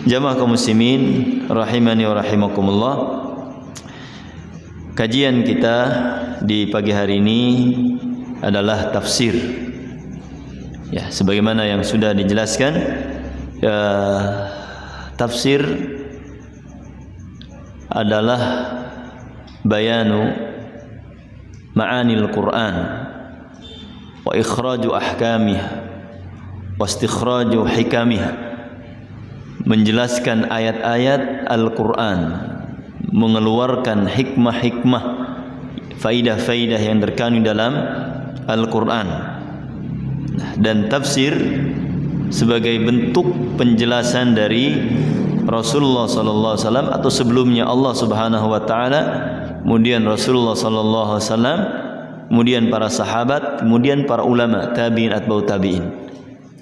Jamaah kaum muslimin rahimani wa rahimakumullah. Kajian kita di pagi hari ini adalah tafsir. Ya, sebagaimana yang sudah dijelaskan, tafsir adalah bayanu ma'anil Quran wa ikhraju ahkamiha wa istikhraju hikamiha, menjelaskan ayat-ayat Al-Quran, mengeluarkan hikmah-hikmah, faidah-faidah yang terkandung dalam Al-Quran. Dan tafsir sebagai bentuk penjelasan dari Rasulullah SAW atau sebelumnya Allah Subhanahu Wa Taala, kemudian Rasulullah SAW, kemudian para sahabat, kemudian para ulama tabi'in atba'u tabi'in.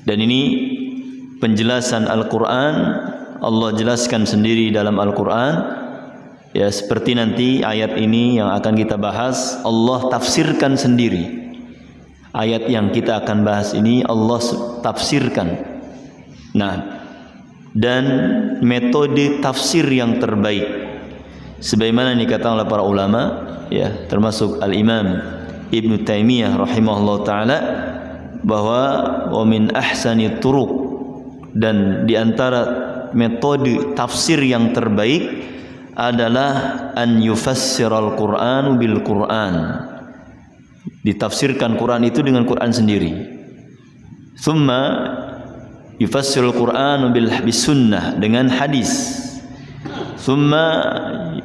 Dan ini penjelasan Al-Quran, Allah jelaskan sendiri dalam Al-Quran. Ya, seperti nanti ayat ini yang akan kita bahas, Allah tafsirkan sendiri. Ayat yang kita akan bahas ini Allah tafsirkan. Nah, dan metode tafsir yang terbaik sebagaimana dikatakan oleh para ulama, ya, termasuk Al-Imam Ibnu Taimiyah rahimahullah taala, bahwa wa min ahsani turuq, dan di antara metode tafsir yang terbaik adalah an yufassiral Qur'anu bil Qur'an, ditafsirkan Quran itu dengan Quran sendiri. Thumma yufassirul Qur'anu bil sunnah, dengan hadis. Thumma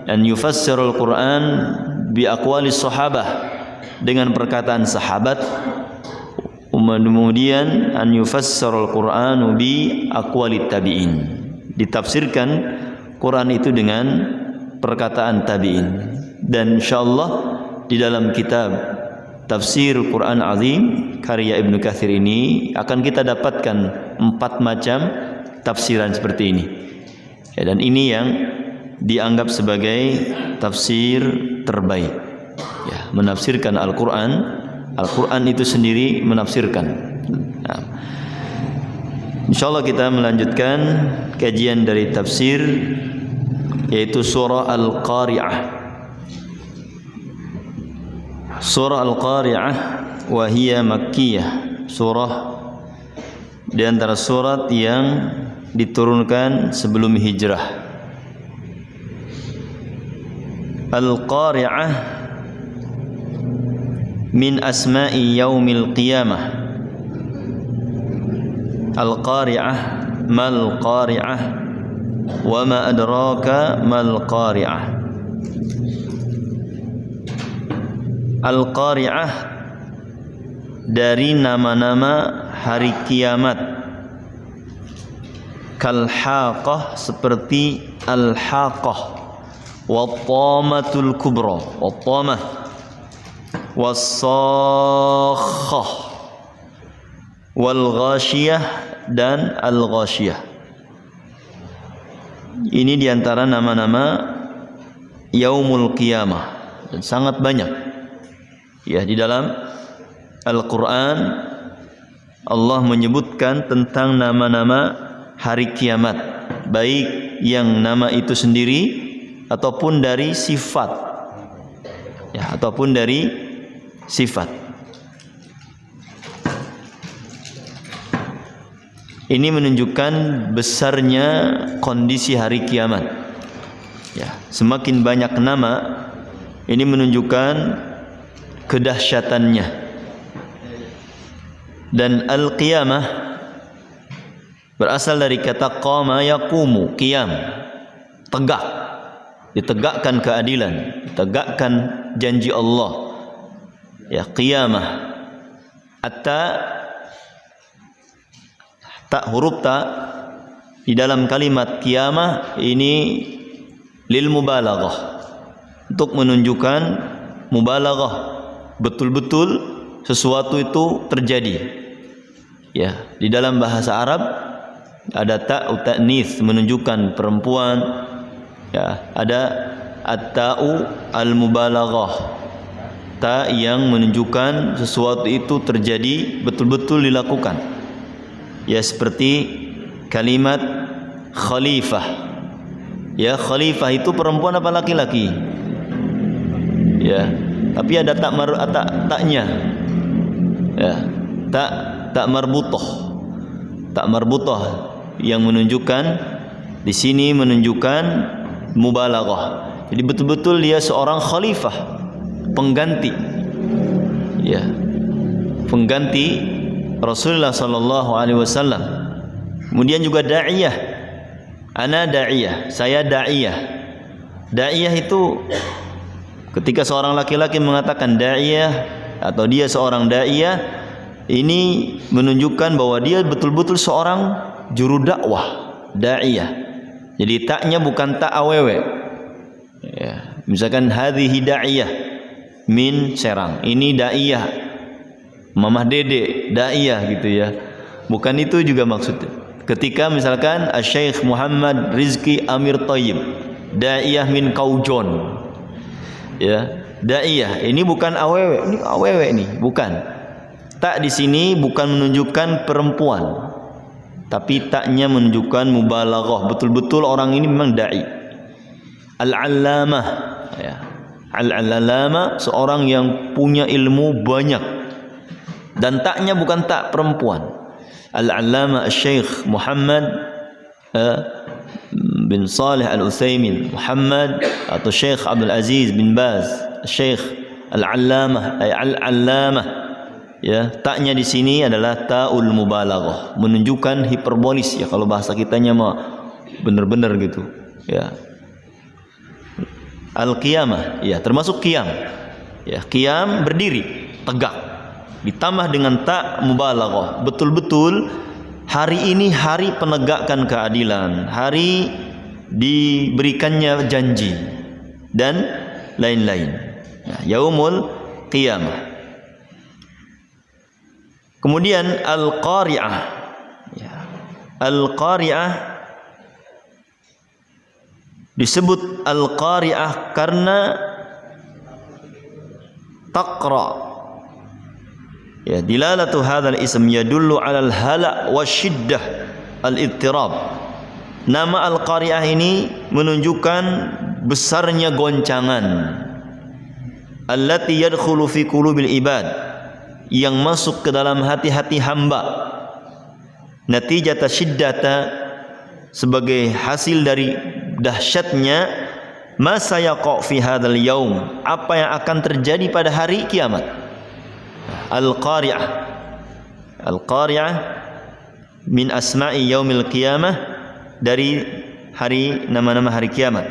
an yufassirul Qur'an bi aqwalis sahabah, dengan perkataan sahabat. Kemudian an yufassarul Qur'anu bi aqwalit tabi'in, ditafsirkan Quran itu dengan perkataan tabi'in. Dan insyaallah di dalam kitab Tafsir Quran Azim karya Ibnu Katsir ini akan kita dapatkan 4 macam tafsiran seperti ini. Ya, dan ini yang dianggap sebagai tafsir terbaik. Ya, menafsirkan Al-Quran, Al-Quran itu sendiri menafsirkan. Nah, insyaallah kita melanjutkan kajian dari tafsir, yaitu surah Al-Qari'ah. Surah Al-Qari'ah wa hiya makkiyah, surah di antara surat yang diturunkan sebelum hijrah. Al-Qari'ah min asma'i yaumil qiyamah. Al-Qari'ah, mal Qari'ah, wa ma adraka mal Qari'ah. Al-Qari'ah dari nama-nama hari kiamat. Kal-Haqah, seperti Al-Haqah, wat-Tamatul Kubra, wat-Tamah, was-Sakhah, wal-Ghashiyah, dan Al-Ghashiyah. Ini diantara nama-nama Yaumul Qiyamah, dan sangat banyak. Ya, di dalam Al-Quran Allah menyebutkan tentang nama-nama hari kiamat, baik yang nama itu sendiri ataupun dari sifat. Ya, ataupun dari sifat. Ini menunjukkan besarnya kondisi hari kiamat. Ya, semakin banyak nama, ini menunjukkan kedahsyatannya. Dan al-qiyamah berasal dari kata qama yaqumu, qiyam, tegak, ditegakkan keadilan, ditegakkan janji Allah. Ya, qiyamah. Huruf ta di dalam kalimat qiyamah ini lil mubalaghah, untuk menunjukkan mubalaghah, betul-betul sesuatu itu terjadi. Ya, di dalam bahasa Arab ada ta'u ta'nits, menunjukkan perempuan. Ya, ada at-ta'u al-mubalaghah, ta yang menunjukkan sesuatu itu terjadi, betul-betul dilakukan. Ya, seperti kalimat khalifah. Ya, khalifah itu perempuan apa laki-laki? Ya, tapi ada taknya. Ya, tak marbutah. Tak marbutah yang menunjukkan di sini menunjukkan mubalaghah. Jadi betul-betul dia seorang khalifah, pengganti. Ya. Pengganti Rasulullah sallallahu alaihi wasallam. Kemudian juga da'iyah. Ana da'iyah, saya da'iyah. Da'iyah itu ketika seorang laki-laki mengatakan da'iyah atau dia seorang da'iyah, ini menunjukkan bahwa dia betul-betul seorang juru dakwah, da'iyah. Jadi taknya bukan tak awewe. Ya, misalkan hadhihi da'iyah min Serang. Ini da'iyah Mamah Dede, da'iyah gitu ya. Bukan itu juga maksudnya. Ketika misalkan Syekh Muhammad Rizki Amir Thayyib, da'iyah min Kaujon. Ya, da'iyah ini bukan awewe, ini awewe nih, bukan. Tak di sini bukan menunjukkan perempuan, tapi taknya menunjukkan mubalaghah. Betul-betul orang ini memang da'i. Al-allamah, ya. Al-allamah seorang yang punya ilmu banyak, dan taknya bukan tak perempuan. Al-allamah Syekh Muhammad bin Salih Al-Utsaimin, Muhammad atau Syekh Abdul Aziz bin Baz, Syekh Al-allamah, Al-allamah. Ya, taknya di sini adalah taul mubalaghah, menunjukkan hiperbolis ya, kalau bahasa kitanya mah benar-benar gitu ya. Al-qiyamah ya, termasuk qiyam. Ya, qiyam berdiri, tegak. Ditambah dengan tak mubalaghah. Betul-betul hari ini hari penegakan keadilan, hari diberikannya janji dan lain-lain. Ya, yaumul qiyamah. Kemudian al-qari'ah. Ya. Al-qari'ah disebut al-qari'ah karena taqra. Ya, dilalatu hadzal ism yadullu 'ala al-hala' wasyiddah al-ittirab. Nama al-qari'ah ini menunjukkan besarnya goncangan allati yadkhulu fi qulubil ibad, yang masuk ke dalam hati-hati hamba. Natijata syiddata, sebagai hasil dari dahsyatnya masa yaqa fi hadzal yaum, apa yang akan terjadi pada hari kiamat. Al-qari'ah. Al-qari'ah min asma'i yaumil qiyamah, dari hari nama-nama hari kiamat.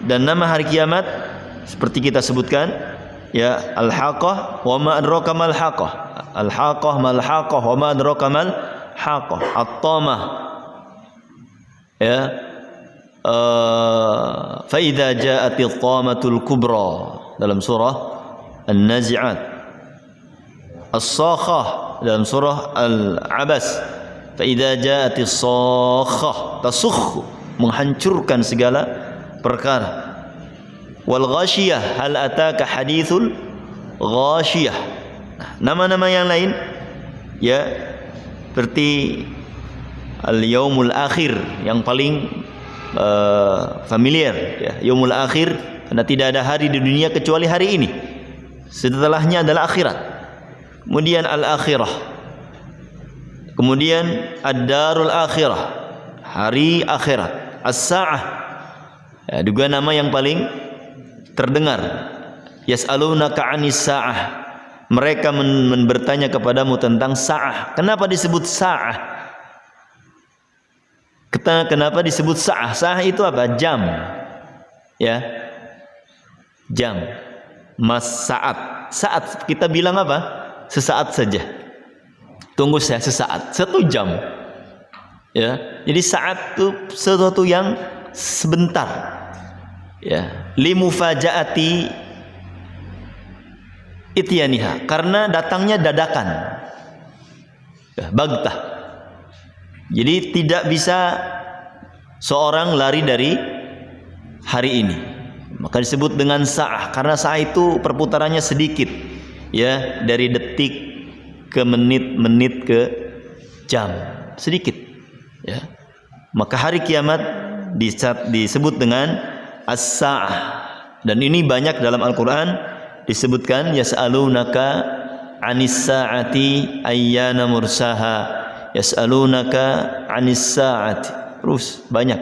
Dan nama hari kiamat seperti kita sebutkan ya, al-haqqah wa ma adraka mal haqqah. Al-haqqah mal haqqah wa ma adraka mal haqqah. At-tamah ya, fa idza ja'atit tamatul kubra dalam surah An-Nazi'at, As-Sakhah dalam surah Al-Abas, fa idza ja'atis sakhah, tasukh, menghancurkan segala perkara. Wal ghashiyah, hal ataka hadithul ghashiyah. Nama-nama yang lain ya, seperti al-yaumul akhir yang paling familiar ya, yaumul akhir, karena tidak ada hari di dunia kecuali hari ini, setelahnya adalah akhirat. Kemudian al-akhirah, kemudian ad-darul akhirah, hari akhirat. As-sa'ah ya, juga nama yang paling terdengar. Yas'alunaka 'anis sa'ah, mereka bertanya kepadamu tentang sa'ah. Kenapa disebut sa'ah? Kenapa disebut sa'ah? Sa'ah itu apa? Jam. Ya. Jam. Mas saat. Saat kita bilang apa? Sesaat saja. Tunggu saya sesaat. 1 jam. Ya. Jadi saat itu sesuatu yang sebentar. Ya. Limufajaati ityaniha, karena datangnya dadakan. Ya, bagtah. Jadi tidak bisa seorang lari dari hari ini. Maka disebut dengan sa'ah, karena sa'ah itu perputarannya sedikit. Ya, dari detik ke menit, menit ke jam, sedikit. Ya. Maka hari kiamat disebut dengan as-sa'ah. Dan ini banyak dalam Al-Quran disebutkan, yas'alunaka anis sa'ati ayyana mursaha, yas'alunaka anis sa'ati, terus banyak.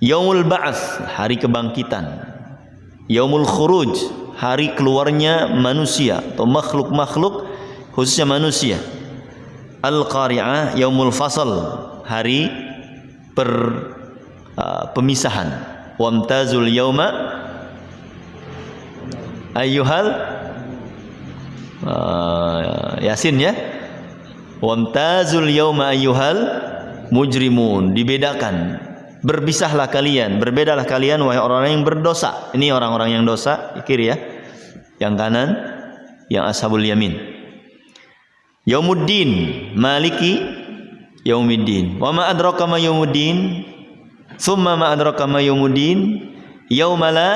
Yaumul ba'ats, hari kebangkitan. Yaumul khuruj, hari keluarnya manusia atau makhluk-makhluk, khususnya manusia. Al-qari'ah, yaumul fasal, hari pemisahan. Wamtazul yauma ayyuhal Yasin ya. Wamtazul yauma ayyuhal mujrimun, dibedakan. Berpisahlah kalian, berbedalah kalian wahai orang-orang yang berdosa. Ini orang-orang yang dosa, kiri ya. Yang kanan yang ashabul yamin. Yaumuddin, maliki yaumiddin. Wa ma adraka ma yaumuddin? Tsumma ma adraka ma yaumuddin? Yauma la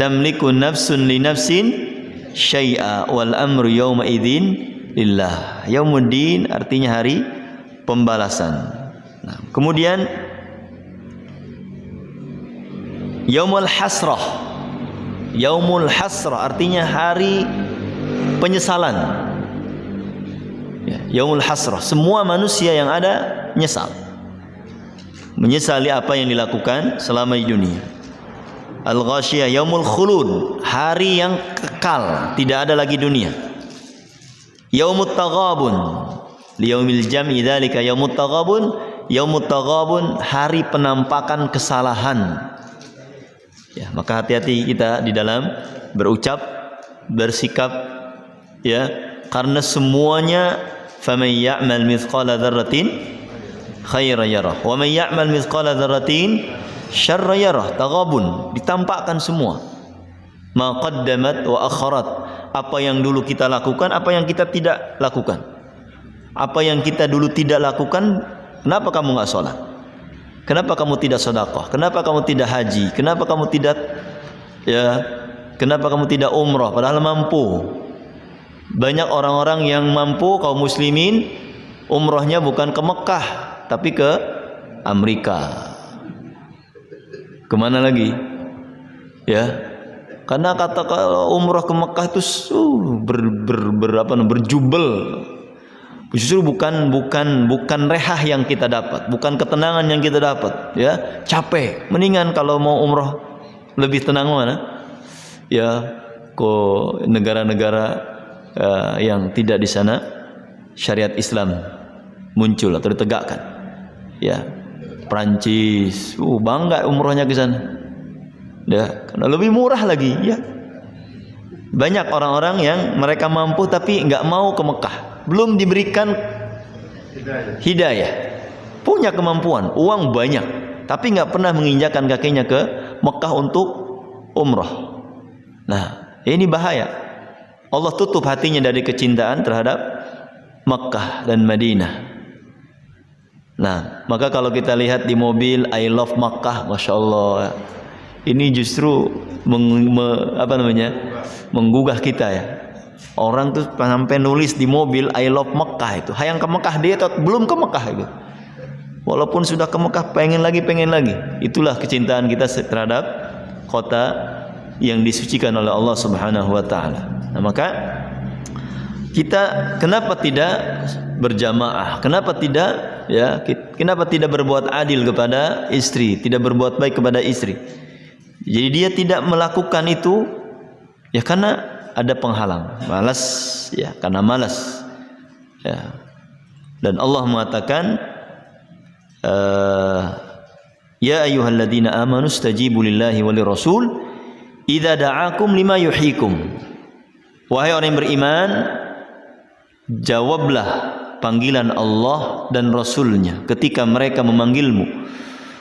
tamliku nafsun li nafsin syai'a wal amru yauma idzin lillah. Yaumuddin artinya hari pembalasan. Nah, kemudian Yaumul Hasrah. Yaumul Hasrah artinya hari penyesalan. Ya, Yaumul Hasrah, semua manusia yang ada nyesal. Menyesali apa yang dilakukan selama di dunia. Al-Ghasyiyah, Yaumul Khulud, hari yang kekal, tidak ada lagi dunia. Yaumut Taghabun, liyaumil jam'i dzalika yaumut taghabun. Yaumut taghabun, hari penampakan kesalahan. Ya, maka hati-hati kita di dalam berucap, bersikap, ya, karena semuanya faman ya'mal mithqala dzarratin khairan yarah wa man ya'mal mithqala dzarratin syarran yarah. Taghabun, ditampakkan semua. Ma qaddamat wa akharat, apa yang dulu kita lakukan, apa yang kita tidak lakukan. Apa yang kita dulu tidak lakukan, kenapa kamu nggak sholat? Kenapa kamu tidak sedekah? Kenapa kamu tidak haji? Kenapa kamu tidak, ya, kenapa kamu tidak umrah? Padahal mampu. Banyak orang-orang yang mampu, kaum muslimin, umrahnya bukan ke Mekah, tapi ke Amerika. Kemana lagi? Ya, karena kata kalau umrah ke Mekah itu berjubel. Justru bukan rehah yang kita dapat, bukan ketenangan yang kita dapat, ya, capek. Mendingan kalau mau umrah lebih tenang mana? Ya, ke negara-negara yang tidak di sana syariat Islam muncul atau ditegakkan. Ya, Prancis, bangga umrahnya ke sana. Ya, karena lebih murah lagi, ya. Banyak orang-orang yang mereka mampu tapi nggak mau ke Mekah. Belum diberikan hidayah, punya kemampuan, uang banyak, tapi nggak pernah menginjakkan kakinya ke Mekah untuk umrah. Nah, ini bahaya. Allah tutup hatinya dari kecintaan terhadap Mekah dan Madinah. Nah, maka kalau kita lihat di mobil I love Mekah, masya Allah, ini justru menggugah kita, ya. Orang tuh sampai nulis di mobil I love Mekah itu. Hayang ke Mekah, dia belum ke Mekah itu. Walaupun sudah ke Mekah, pengen lagi. Itulah kecintaan kita terhadap kota yang disucikan oleh Allah Subhanahu wa taala. Nah, maka kita kenapa tidak berjamaah? Kenapa tidak berbuat adil kepada istri, tidak berbuat baik kepada istri? Jadi dia tidak melakukan itu ya karena ada penghalang, malas, ya, karena malas, ya. Dan Allah mengatakan, ya ayyuhalladzina amanu stajibu lillahi walir rasul idza da'akum lima yuhyikum. Wahai orang yang beriman, jawablah panggilan Allah dan Rasulnya ketika mereka memanggilmu.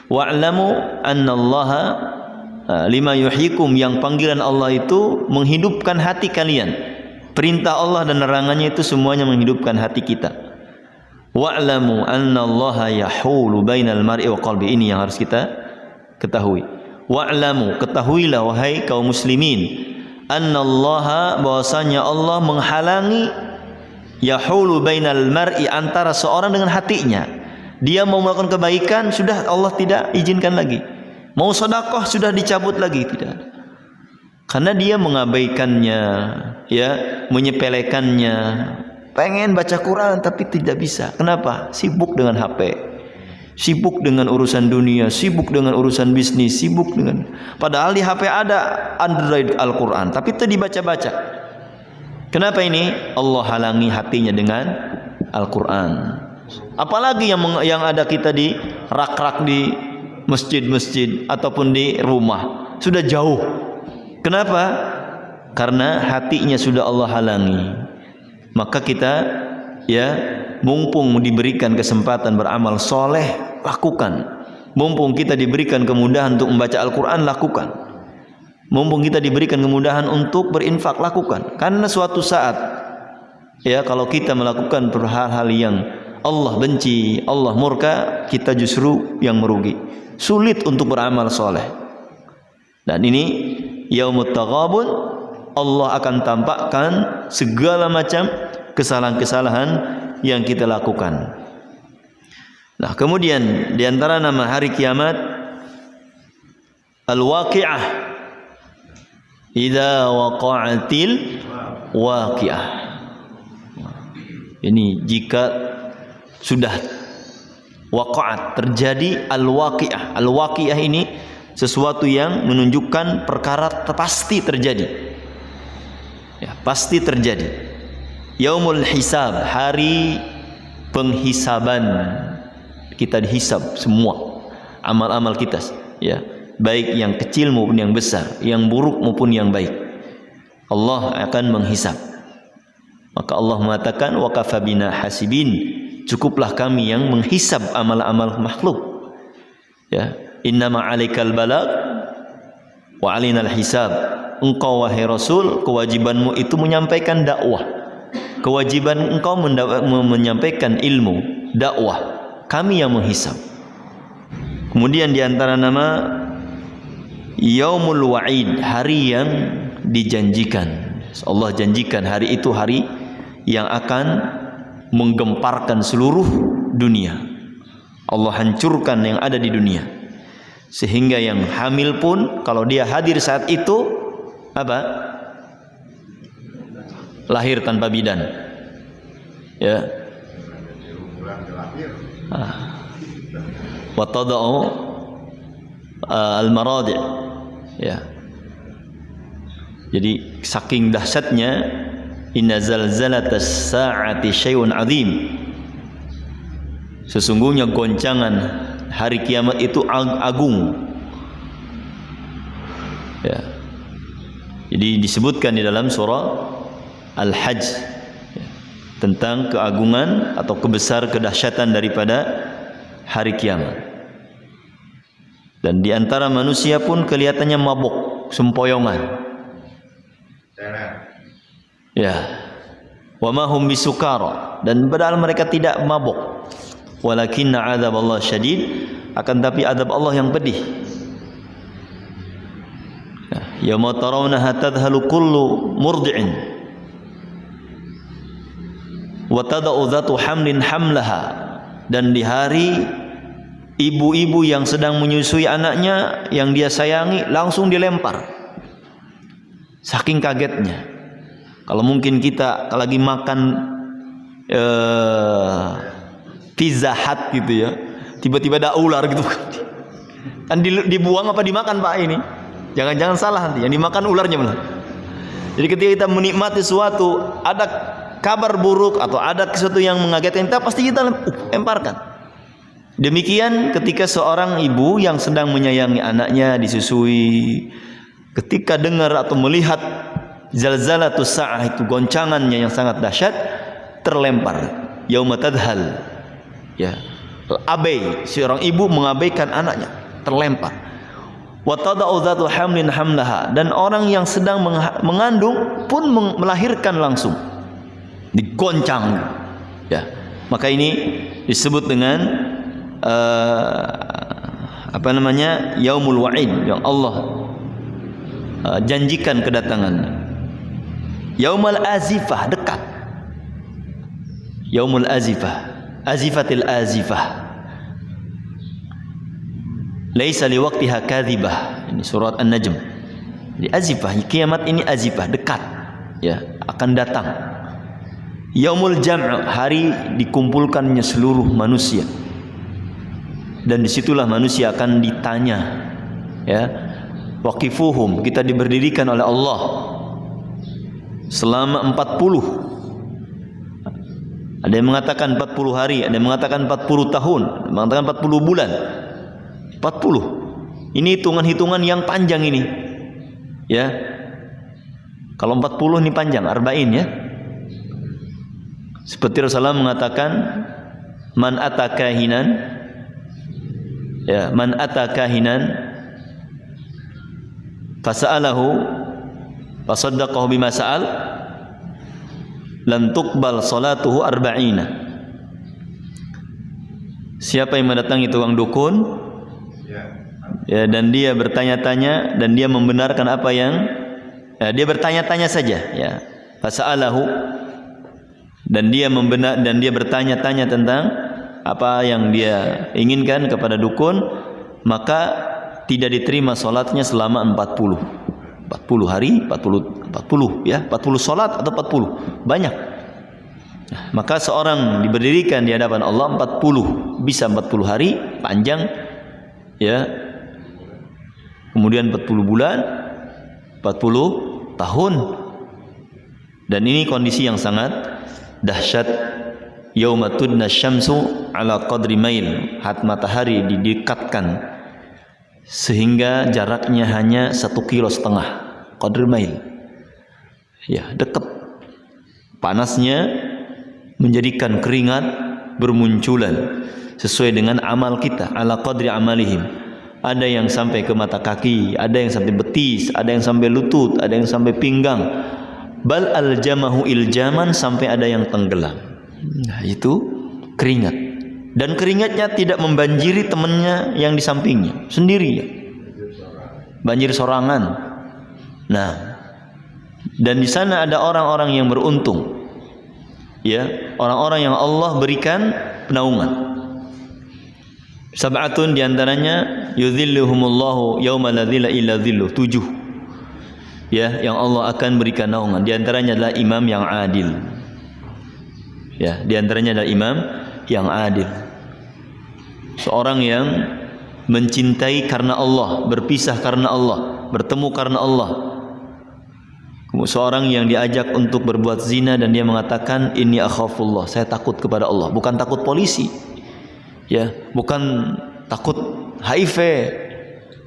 Wa'lamu annallaha lima yuhyikum, yang panggilan Allah itu menghidupkan hati kalian. Perintah Allah dan larangannya itu semuanya menghidupkan hati kita. Wa'lamu annallaha yahulu bainal mar'i wa qalbi. Ini yang harus kita ketahui. Wa'lamu, ketahuilah wahai kaum muslimin, annallaha, bahwasanya Allah menghalangi yahulu bainal mar'i, antara seorang dengan hatinya. Dia mau melakukan kebaikan, sudah Allah tidak izinkan lagi. Mau sedekah, sudah dicabut lagi, tidak. Karena dia mengabaikannya, ya, menyepelekannya. Pengen baca Quran tapi tidak bisa. Kenapa? Sibuk dengan HP, sibuk dengan urusan dunia, sibuk dengan urusan bisnis, sibuk dengan, padahal di HP ada Android Al-Quran tapi itu dibaca-baca. Kenapa ini? Allah halangi hatinya dengan Al-Quran. Apalagi yang ada kita di rak-rak di masjid-masjid ataupun di rumah, sudah jauh. Kenapa? Karena hatinya sudah Allah halangi. Maka kita, ya, mumpung diberikan kesempatan beramal soleh, lakukan. Mumpung kita diberikan kemudahan untuk membaca Al-Quran, lakukan. Mumpung kita diberikan kemudahan untuk berinfak, lakukan. Karena suatu saat, ya, kalau kita melakukan hal-hal yang Allah benci, Allah murka, kita justru yang merugi. Sulit untuk beramal soleh. Dan ini yaumut taghabun, Allah akan tampakkan segala macam kesalahan-kesalahan yang kita lakukan. Nah, kemudian di antara nama hari kiamat Al-Waqi'ah. Idza waqa'atil waqi'ah. Ini jika sudah waqa'at, terjadi al-waqi'ah. Al-waqi'ah ini sesuatu yang menunjukkan perkara pasti terjadi. Ya, pasti terjadi. Yaumul hisab, hari penghisaban. Kita dihisab semua amal-amal kita, ya, baik yang kecil maupun yang besar, yang buruk maupun yang baik. Allah akan menghisab. Maka Allah mengatakan wa kafa bina hasibin, cukuplah kami yang menghisab amal-amal makhluk. Ya, innama 'alaikal balagh wa 'alainal hisab. Engkau wahai Rasul, kewajibanmu itu menyampaikan dakwah. Kewajiban engkau menyampaikan ilmu, dakwah. Kami yang menghisab. Kemudian di antara nama Yaumul Wa'id, hari yang dijanjikan. Allah janjikan hari itu hari yang akan menggemparkan seluruh dunia. Allah hancurkan yang ada di dunia. Sehingga yang hamil pun kalau dia hadir saat itu, apa? Lahir tanpa bidan. Ya. Wa tada'u al-maradi'. Ya. Jadi saking dahsyatnya, inna zalzalatas sa'ati syai'un 'adzim. Sesungguhnya goncangan hari kiamat itu agung. Ya. Jadi disebutkan di dalam surah Al-Hajj, ya, tentang keagungan atau kedahsyatan daripada hari kiamat. Dan di antara manusia pun kelihatannya mabuk, sempoyongan. Ya. Wa ma hum bisukara, dan padahal mereka tidak mabuk. Walakinna 'adzaballah syadid, akan tapi adab Allah yang pedih. Yauma tarawnaha tadhalu kullu murdi'in wa tada'u dhatu hamlin hamlaha, dan di hari ibu-ibu yang sedang menyusui anaknya yang dia sayangi langsung dilempar. Saking kagetnya. Kalau mungkin kita lagi makan Pizza Hut gitu ya, tiba-tiba ada ular gitu kan, dibuang apa dimakan Pak ini? Jangan-jangan salah nanti, yang dimakan ularnya malah. Jadi ketika kita menikmati sesuatu, ada kabar buruk atau ada sesuatu yang mengagetkan kita, pasti kita lemparkan. Demikian ketika seorang ibu yang sedang menyayangi anaknya disusui, ketika dengar atau melihat zalzalatus sa'ah, itu goncangannya yang sangat dahsyat, terlempar. Yauma tadhal, ya, abai, seorang ibu mengabaikan anaknya, terlempar. Wa tada'u dhatu hamlin hamlaha, dan orang yang sedang mengandung pun melahirkan langsung, digoncang. Ya, maka ini disebut dengan apa namanya, Yaumul Wa'id, yang Allah janjikan kedatangannya. Yaumul Azifah, dekat. Yaumul azifah, azifatil azifah. Laisa liwaqtiha kadzibah. Ini surat An-Najm. Jadi azifah, kiamat ini azifah, dekat. Ya, akan datang. Yaumul jam', hari dikumpulkannya seluruh manusia. Dan disitulah manusia akan ditanya. Ya. Waqifuhum, kita diberdirikan oleh Allah selama 40. Ada yang mengatakan 40 hari, ada yang mengatakan 40 tahun, ada yang mengatakan 40 bulan. 40. Ini hitungan-hitungan yang panjang ini. Ya. Kalau 40 ini panjang, arba'in ya. Seperti Rasulullah mengatakan, man atakahinan, ya, man atakahinan fasa'alahu fasaddaqahu bima sa'al lam tuqbal salatuhu arba'ina. Siapa yang mendatangi tukang dukun, ya, dan dia bertanya-tanya dan dia membenarkan apa yang dia bertanya-tanya saja, ya, fasa'alahu, dan dia bertanya-tanya tentang apa yang dia inginkan kepada dukun, maka tidak diterima salatnya selama 40 hari, 40 ya, 40 salat atau 40 banyak. Maka seorang diberdirikan di hadapan Allah 40, bisa 40 hari panjang, ya, kemudian 40 bulan, 40 tahun. Dan ini kondisi yang sangat dahsyat. Yauma tudna syamsu ala qadri mail, matahari didekatkan sehingga jaraknya hanya 1,5 kilo, qadri mail, ya, dekat. Panasnya menjadikan keringat bermunculan sesuai dengan amal kita, ala qadri amalihim. Ada yang sampai ke mata kaki, ada yang sampai betis, ada yang sampai lutut, ada yang sampai pinggang. Bal aljamahu iljaman, sampai ada yang tenggelam. Nah, itu keringat. Dan keringatnya tidak membanjiri temannya yang di sampingnya, sendiri ya. Banjir sorangan. Nah, dan di sana ada orang-orang yang beruntung. Ya, orang-orang yang Allah berikan penaungan. Sab'atun diantaranya yudhilluhumullahu yawma la dhilla illa dhilluh, 7. Ya, yang Allah akan berikan naungan. Diantaranya adalah imam yang adil. Ya, diantaranya adalah imam yang adil. Seorang yang mencintai karena Allah, berpisah karena Allah, bertemu karena Allah. Seorang yang diajak untuk berbuat zina dan dia mengatakan inni akhafullah, saya takut kepada Allah, bukan takut polisi. Ya, bukan takut HIV,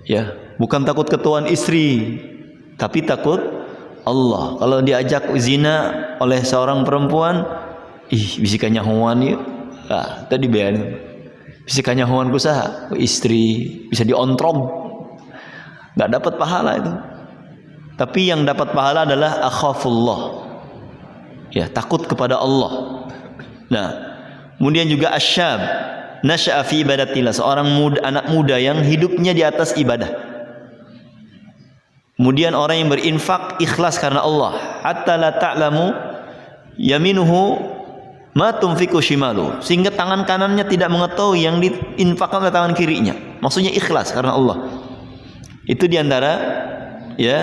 ya, bukan takut ketahuan istri, tapi takut Allah. Kalau diajak zina oleh seorang perempuan, bisikannya huwan ya, tadi bayan, bisikannya huwan ku saha, istri bisa diontrong, nggak dapat pahala itu. Tapi yang dapat pahala adalah akhafullah, ya, takut kepada Allah. Nah, kemudian juga asyab, nasya'a fi ibadatillah, seorang anak muda yang hidupnya di atas ibadah. Kemudian orang yang berinfak ikhlas karena Allah, hatta la ta'lamu yaminuhu ma tunfiqu shimalu, sehingga tangan kanannya tidak mengetahui yang diinfakkan oleh tangan kirinya. Maksudnya ikhlas karena Allah. Itu diantara, ya,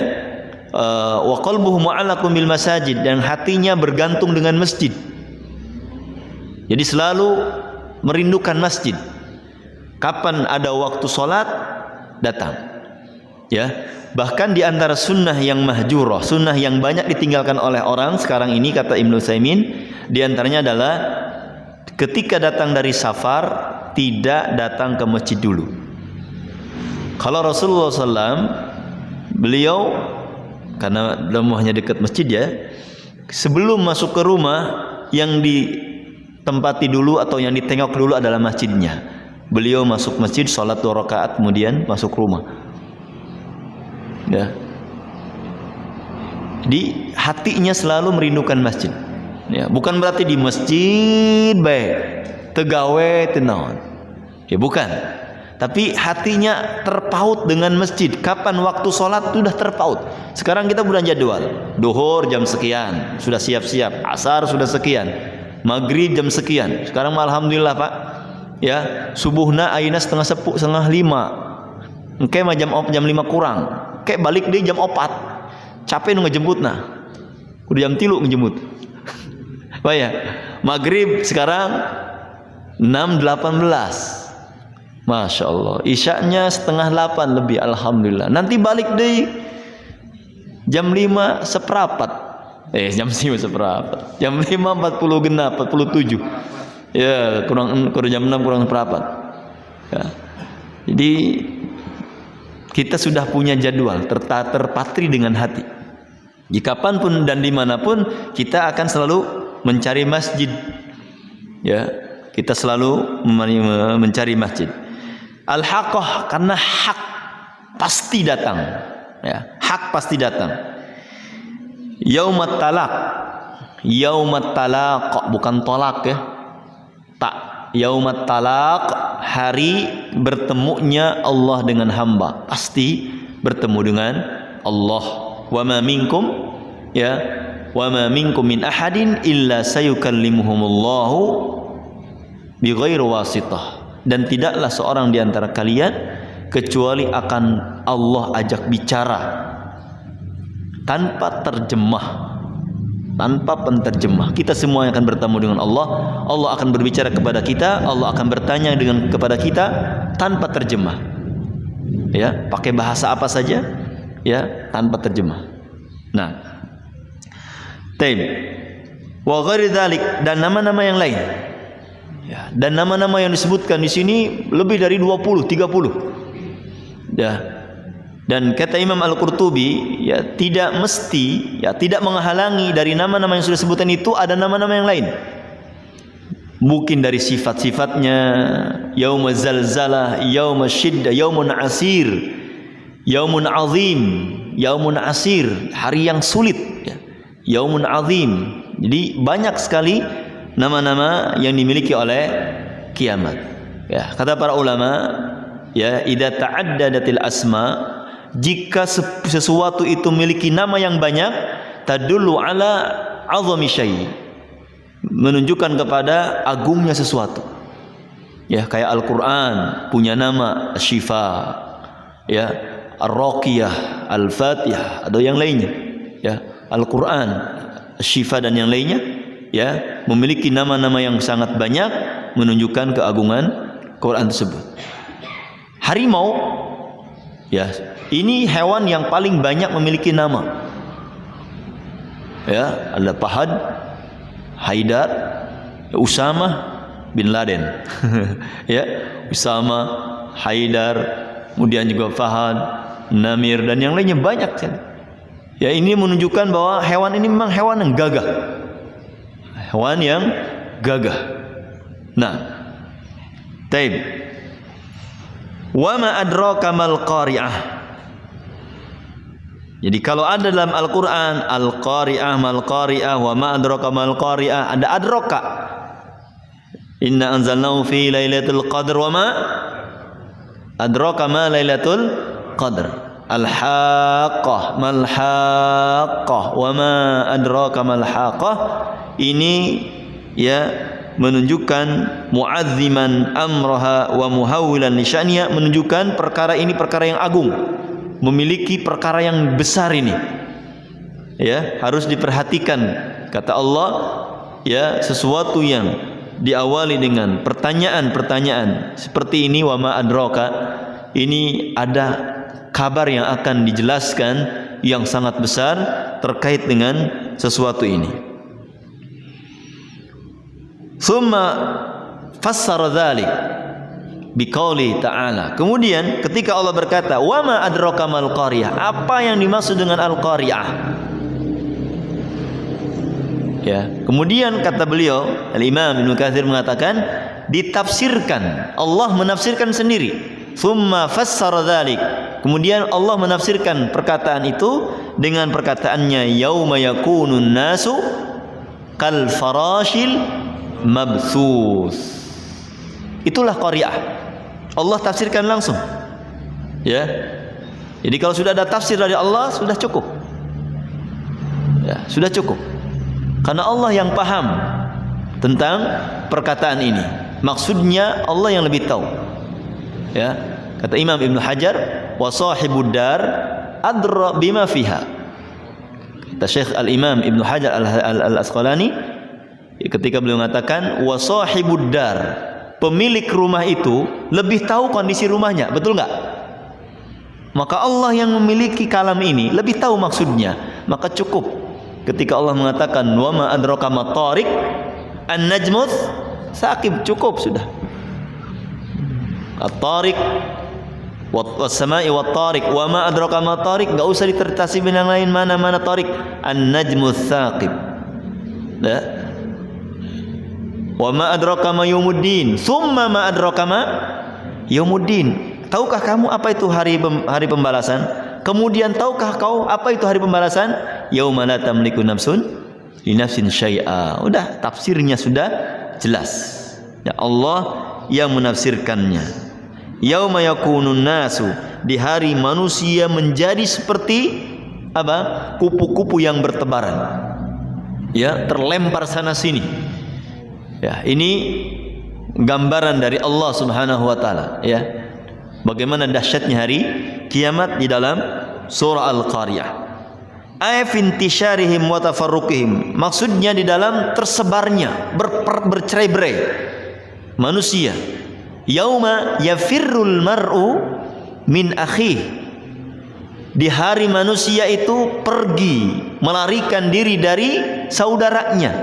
wa qalbuhu mu'allaqun bil masajid, dan hatinya bergantung dengan masjid. Jadi selalu merindukan masjid. Kapan ada waktu sholat, datang. Ya, bahkan di antara sunnah yang mahjurah, sunnah yang banyak ditinggalkan oleh orang sekarang ini, kata Ibnu Utsaimin, di antaranya adalah ketika datang dari safar tidak datang ke masjid dulu. Kalau Rasulullah SAW, beliau karena rumahnya dekat masjid ya, sebelum masuk ke rumah yang ditempati dulu atau yang ditengok dulu adalah masjidnya. Beliau masuk masjid, sholat 2 rakaat, kemudian masuk rumah. Ya. Di hatinya selalu merindukan masjid. Ya, bukan berarti di masjid baik, tegawe tenawan. Ya, bukan. Tapi hatinya terpaut dengan masjid. Kapan waktu sholat sudah terpaut. Sekarang kita bulan jadwal, duhur jam sekian, sudah siap-siap, asar sudah sekian. maghrib jam sekian. Sekarang alhamdulillah Pak, ya subuhna ayeuna setengah 4, setengah 5. Engke mah jam 5 kurang. Kayak balik deh jam 4. Capek nu ngejemputna. Kudu jam 3 ngejemput. Wah ya, maghrib sekarang 6.18. Masya Allah. Isyaknya setengah 8 lebih, alhamdulillah. Nanti balik deh jam 5 seperempat. Jam 5 seperempat. Jam 5 40 genap, 47. Ya, kurang jam 6 kurang seperempat. Ya. Jadi kita sudah punya jadwal terpatri dengan hati. Jikapanpun dan dimanapun kita akan selalu mencari masjid. Ya, kita selalu mencari masjid. Al-haqqah, karena hak pasti datang. Ya, hak pasti datang. Yaumat talaq. Yaumat talaq, bukan tolak ya. Tak. Yaumat talaq, hari bertemunya Allah dengan hamba. Pasti bertemu dengan Allah. Wa ma minkum, ya, wa ma minkum min ahadin illa sayukallimuhumullahu bighairi wasitah. Dan tidaklah seorang di antara kalian kecuali akan Allah ajak bicara tanpa terjemah, tanpa penterjemah. Kita semua yang akan bertemu dengan Allah. Allah akan berbicara kepada kita, Allah akan bertanya kepada kita tanpa terjemah. Ya, pakai bahasa apa saja, ya, tanpa terjemah. Nah, taib wa ghairi dzalik, dan nama-nama yang lain. Ya, dan nama-nama yang disebutkan di sini lebih dari 20, 30. Ya. Dan kata Imam Al-Qurtubi, ya tidak mesti, ya tidak menghalangi dari nama-nama yang sudah disebutkan itu ada nama-nama yang lain. Mungkin dari sifat-sifatnya, yaumuz zalzalah, yaumuz syiddah, yaumun asir, yaumun azim, yaumun asir, hari yang sulit, ya. Yaumun azim. Jadi banyak sekali nama-nama yang dimiliki oleh kiamat. Ya, kata para ulama, ya, idza ta'addadatil asma, jika sesuatu itu memiliki nama yang banyak, tadullu ala azami syai', menunjukkan kepada agungnya sesuatu. Ya, kayak Al-Qur'an punya nama Syifa, ya, Ar-Raqiyah, Al-Fatihah, atau yang lainnya. Ya, Al-Qur'an, Syifa dan yang lainnya, ya, memiliki nama-nama yang sangat banyak menunjukkan keagungan Quran tersebut. Harimau, ya, ini hewan yang paling banyak memiliki nama. Ya, ada Fahad, Haidar, Usama bin Laden. Ya, Usama, Haidar, kemudian juga Fahad, Namir, dan yang lainnya banyak. Ya, ini menunjukkan bahwa hewan ini memang hewan yang gagah. Hewan yang gagah. Nah, taib. Wa ma adraka mal qari'ah. Jadi kalau ada dalam Al-Qur'an al-qari'ah, mal qari'ah, wa ma adraka mal qari'ah, ada adraka. Inna anzalnahu fi lailatul qadr, wa ma adraka ma lailatul qadr. Al-haqqah, mal haqqah, wa ma adraka mal haqqah. Ini, ya, menunjukkan mu'azziman amraha wa muhawwilan li sya'niha, menunjukkan perkara ini perkara yang agung, memiliki perkara yang besar ini. Ya, harus diperhatikan. Kata Allah, ya, sesuatu yang diawali dengan pertanyaan-pertanyaan seperti ini, wa ma adraka, ini ada kabar yang akan dijelaskan yang sangat besar terkait dengan sesuatu ini. Thumma fassara dzalik biqauli ta'ala. Kemudian ketika Allah berkata, "Wa ma adraka mal qariyah?" Apa yang dimaksud dengan al-qariyah? Ya, kemudian kata beliau, Al-Imam Ibnu Katsir mengatakan, ditafsirkan, Allah menafsirkan sendiri. Thumma fassara dzalik. Kemudian Allah menafsirkan perkataan itu dengan perkataannya, yauma yakunun nasu kal farashil mabthus. Itulah qariyah. Allah tafsirkan langsung. Ya. Jadi kalau sudah ada tafsir dari Allah, sudah cukup. Ya, sudah cukup. Karena Allah yang paham tentang perkataan ini. Maksudnya Allah yang lebih tahu. Ya, kata Imam Ibnu Hajar, wa sahibud dar adra bima fiha. Kata Syekh Al-Imam Ibnu Hajar Al-Asqalani ketika beliau mengatakan wa sahibud dar, pemilik rumah itu lebih tahu kondisi rumahnya, betul enggak? Maka Allah yang memiliki kalam ini lebih tahu maksudnya. Maka cukup ketika Allah mengatakan wa ma adraka ma tariq an-najmus saqib, cukup sudah. At-tariq was-sama'i wat-tariq wa ma adraka ma tariq, enggak usah ditertasibin yang lain, mana tariq, an-najmus saqib. Ya. Wa ma adraka ma yaumuddin, summa ma adraka ma yaumuddin. Tahukah kamu apa itu hari pembalasan? Kemudian tahukah kau apa itu hari pembalasan? Yauma la tamliku nafsun li nafsin syai'a. Udah, tafsirnya sudah jelas. Ya, Allah yang menafsirkannya. Yauma yakunun nasu, di hari manusia menjadi seperti apa? Kupu-kupu yang bertebaran. Ya, terlempar sana sini. Ya, ini gambaran dari Allah Subhanahu wa taala, ya. Bagaimana dahsyatnya hari kiamat di dalam surah Al-Qariyah. Ayfintisharihim wa tafarruqihim, maksudnya di dalam tersebarnya, bercerai-berai manusia. Yauma yafirrul mar'u min akhih, di hari manusia itu pergi melarikan diri dari saudaranya.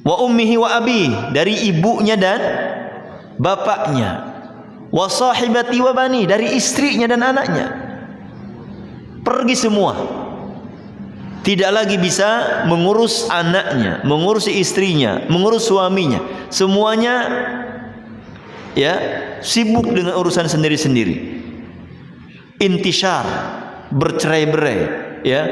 Wa ummihi wa abi, dari ibunya dan bapaknya. Wa sahibati wa bani, dari istrinya dan anaknya. Pergi semua. Tidak lagi bisa mengurus anaknya, mengurus istrinya, mengurus suaminya. Semuanya ya sibuk dengan urusan sendiri-sendiri. Intishar, bercerai-berai, ya,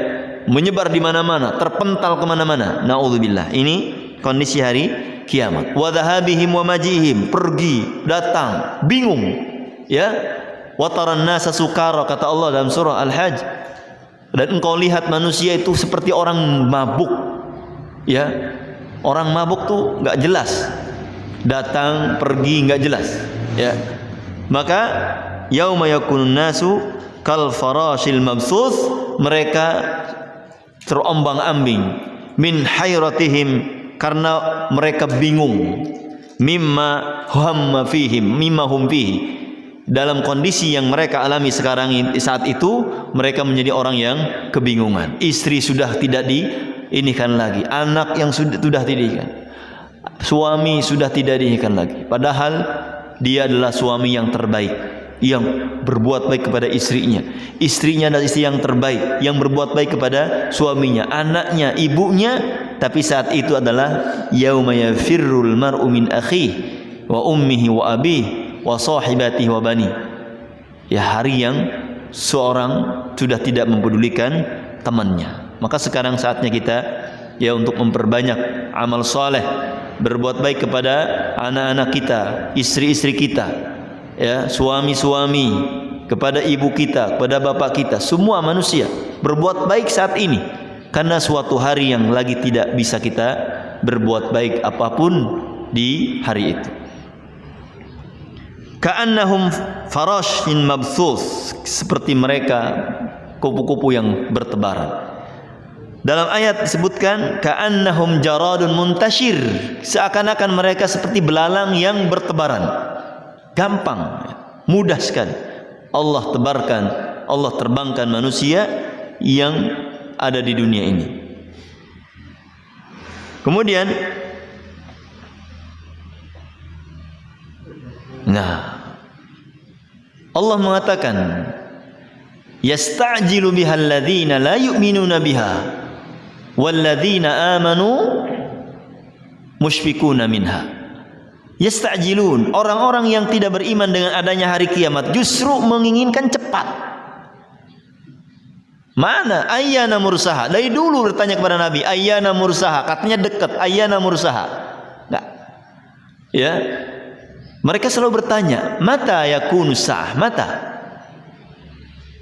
menyebar di mana-mana, terpental kemana-mana. Naudzubillah. Ini kondisi hari kiamat. Wa dhahabihim wa majihim, pergi, datang, bingung. Ya. Wa taran nasa sukara, kata Allah dalam surah Al-Hajj. Dan engkau lihat manusia itu seperti orang mabuk. Ya. Orang mabuk tuh enggak jelas. Datang, pergi enggak jelas. Ya. Maka yauma yakunun nasu kal farashil mabsus, mereka terombang-ambing min hayratihim, karena mereka bingung, mimma hum fihi, dalam kondisi yang mereka alami sekarang saat itu, mereka menjadi orang yang kebingungan. Istri sudah tidak diinikan lagi, anak yang sudah tidak diinikan, suami sudah tidak diinikan lagi, padahal dia adalah suami yang terbaik, yang berbuat baik kepada istrinya. Istrinya adalah istri yang terbaik, yang berbuat baik kepada suaminya, anaknya, ibunya. Tapi saat itu adalah yauma yafirrul mar'u min akhihi wa ummihi wa abihi wa sahibatihi wa bani. Ya, hari yang seorang sudah tidak mempedulikan temannya. Maka sekarang saatnya kita ya untuk memperbanyak amal soleh, berbuat baik kepada anak-anak kita, istri-istri kita, ya, suami-suami, kepada ibu kita, kepada bapak kita, semua manusia berbuat baik saat ini, karena suatu hari yang lagi tidak bisa kita berbuat baik apapun di hari itu. Ka'annahum farashin mabthus, seperti mereka kupu-kupu yang bertebaran. Dalam ayat disebutkan ka'annahum jaradun muntashir, seakan-akan mereka seperti belalang yang bertebaran. Gampang, mudah sekali Allah tebarkan, Allah terbangkan manusia yang ada di dunia ini. Kemudian Allah mengatakan yasta'jilu bihal ladzina la yu'minuna biha wal ladzina amanu musyfiquna minha. Yasta'jilun, orang-orang yang tidak beriman dengan adanya hari kiamat justru menginginkan cepat. Mana ayyana mursaha? Dari dulu bertanya kepada Nabi, ayyana mursaha? Katanya dekat, ayyana mursaha? Enggak. Ya. Mereka selalu bertanya, mata yakunu sa'ah? Mata?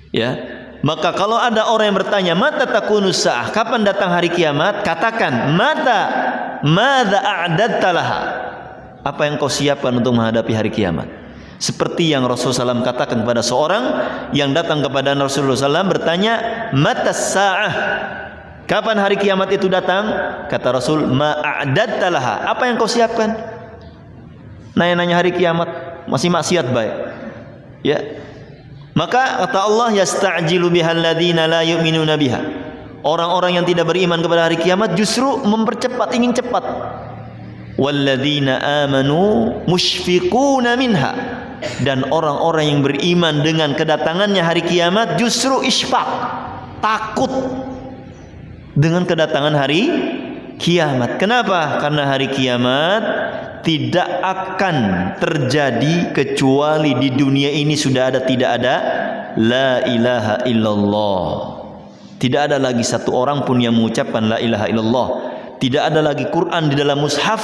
Ya. Maka kalau ada orang yang bertanya, mata takunus sa'ah, kapan datang hari kiamat? Katakan, madza a'dadta laha? Apa yang kau siapkan untuk menghadapi hari kiamat? Seperti yang Rasulullah SAW katakan kepada seorang yang datang kepada Rasulullah SAW bertanya, mata sa'ah? Kapan hari kiamat itu datang? Kata Rasul, ma'a'dadta laha? Apa yang kau siapkan? Nanya-nanya hari kiamat, masih maksiat baik. Ya. Maka kata Allah, yasta'jilu bihal ladzina la yu'minuna biha. Orang-orang yang tidak beriman kepada hari kiamat justru mempercepat, ingin cepat. Walladzina amanu musyfiquna minha. Dan orang-orang yang beriman dengan kedatangannya hari kiamat justru isfaq, takut dengan kedatangan hari kiamat. Kenapa? Karena hari kiamat tidak akan terjadi kecuali di dunia ini sudah ada, tidak ada la ilaha illallah. Tidak ada lagi satu orang pun yang mengucapkan la ilaha illallah. Tidak ada lagi Quran di dalam mushaf.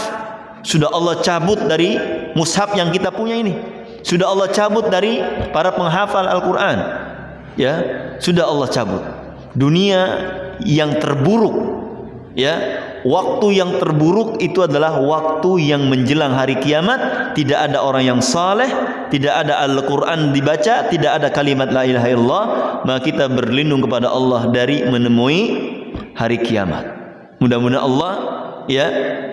Sudah Allah cabut dari mushaf yang kita punya ini. Sudah Allah cabut dari para penghafal Al-Quran. Ya, sudah Allah cabut. Dunia yang terburuk, ya, waktu yang terburuk itu adalah waktu yang menjelang hari kiamat. Tidak ada orang yang saleh, tidak ada Al-Quran dibaca, tidak ada kalimat la ilaha illallah. Maka kita berlindung kepada Allah dari menemui hari kiamat. Mudah-mudahan Allah ya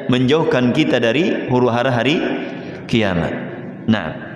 menjauhkan kita dari huru-hara hari kiamat. Nah,